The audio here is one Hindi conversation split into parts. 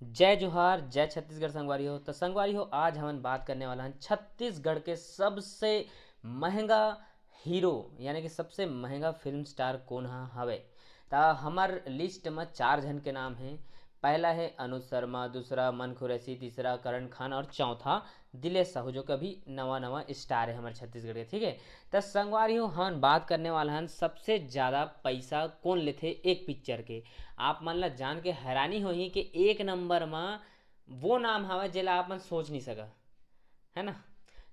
जय जोहार जय छत्तीसगढ़ संगवारी हो। तो संगवारी हो, आज हम बात करने वाला हैं छत्तीसगढ़ के सबसे महंगा हीरो यानी कि सबसे महंगा फिल्म स्टार कौन हवे। ता हमार लिस्ट में चार जन के नाम हैं। पहला है अनुज शर्मा, दूसरा मन खुरैसी, तीसरा करण खान और चौथा दिलेश साहू, जो कभी नवा नवा स्टार है हमारे छत्तीसगढ़ के। ठीक है, तो संगवारी हो हम बात करने वाला हैं सबसे ज़्यादा पैसा कौन लेते एक पिक्चर के। आप मन ला जान के हैरानी होही कि एक नंबर में वो नाम हवे जेला आप मन सोच नहीं सका, है ना।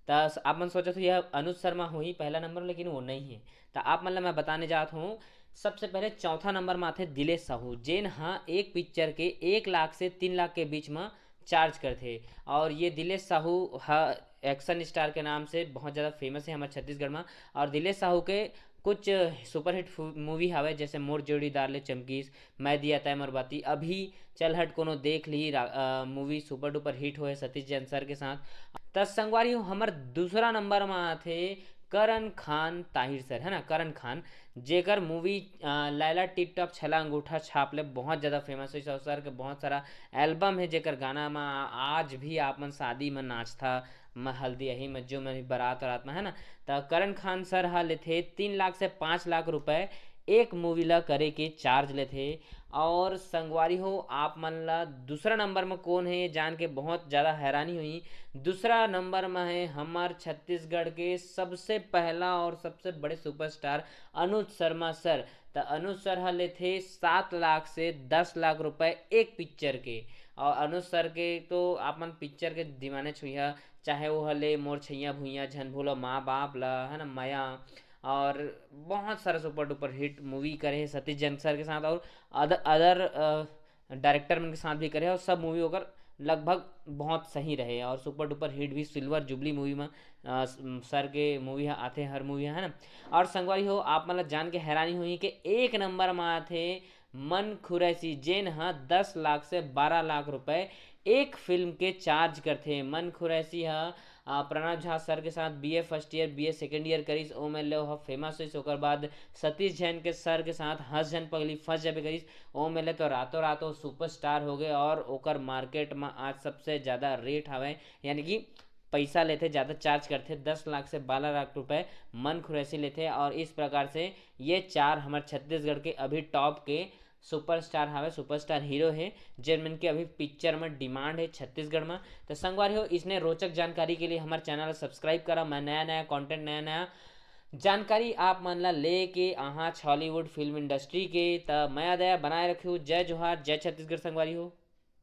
तो आप मन सोचा तो यह अनुज शर्मा हो ही पहला नंबर, लेकिन वो नहीं है। तो आप मन ला मैं बताने जात हूँ। सबसे पहले चौथा नंबर में आते दिलेश साहू, जेन हाँ एक पिक्चर के 1 लाख से 3 लाख के बीच में चार्ज करते। और ये दिलेश साहू एक्शन स्टार के नाम से बहुत ज़्यादा फेमस है हमारे छत्तीसगढ़ में। और दिलेश साहू के कुछ सुपरहिट मूवी हवे, जैसे मोर जोड़ीदार ले चमकीस, मैं दिया तय मरबाती, अभी चल हट कोनो देख ली मूवी सुपर डुपर हिट हुए सतीश जैन सर के साथ। तस संगवारी हो हमार दूसरा नंबर में आते करण खान ताहिर सर, है ना। करण खान जेकर मूवी लैला टिप टॉप छला अंगूठा छाप ले बहुत ज़्यादा फेमस है। सर के बहुत सारा एल्बम है जेकर गाना में आज भी आप मन शादी में नाचता, मैं हल्दी यही मज्जो में बारात रात में, है ना। तो करण खान सर हा लेते 3 लाख से 5 लाख रुपए एक मूवी ला करे के चार्ज लेते। और संगवारी हो आप मन ला दूसरा नंबर में कौन है जान के बहुत ज़्यादा हैरानी हुई। दूसरा नंबर में है हमार छत्तीसगढ़ के सबसे पहला और सबसे बड़े सुपरस्टार अनुज शर्मा सर। तो अनुज सर हा लेते 7 लाख से 10 लाख रुपए एक पिक्चर के। और अनुज सर के तो आप मन पिक्चर के दीवाने छुइया, चाहे वो हले मोर छैया भुइया, झन भूलो माँ बाप ला, है ना, माया, और बहुत सारा सुपर डुपर हिट मूवी करे है सतीश जैन सर के साथ। और अदर अदर डायरेक्टर के साथ भी करे है, और सब मूवी होकर लगभग बहुत सही रहे और सुपर डुपर हिट भी। सिल्वर जुबली मूवी में सर के मूवी आते हैं, हर मूवी है ना। और संगवारी हो आप मतलब जान के हैरानी हुई कि एक नंबर में आते मन खुरैसी, जेन हाँ 10 लाख से 12 लाख रुपए एक फिल्म के चार्ज करते हैं। मन खुरैसी हा प्रणव झा सर के साथ BA first year BA second year करीस, ओ में ले फेमस हुई। ओकर बाद सतीश जैन के सर के साथ हंस जन पगली फर्स्ट जब करीस, ओ में ले तो रातों रातों सुपरस्टार हो गए। और ओकर मार्केट में आज सबसे ज़्यादा रेट हवे, यानी कि पैसा लेते ज़्यादा चार्ज करते 10 लाख से 12 लाख रुपए मन खुरैसी लेते। और इस प्रकार से ये चार हमारे छत्तीसगढ़ के अभी टॉप के सुपरस्टार हवे, सुपरस्टार हीरो है, जिनमें के अभी पिक्चर में डिमांड है छत्तीसगढ़ में। तो संगवारी हो इसने रोचक जानकारी के लिए हमारे चैनल सब्सक्राइब करा। मैं नया नया कंटेंट, नया नया जानकारी आप मन ला लेके आहाँ हॉलीवुड फिल्म इंडस्ट्री के। तो मैं दया बनाए रखी हूँ। जय जोहार जय छत्तीसगढ़ संगवारी हो।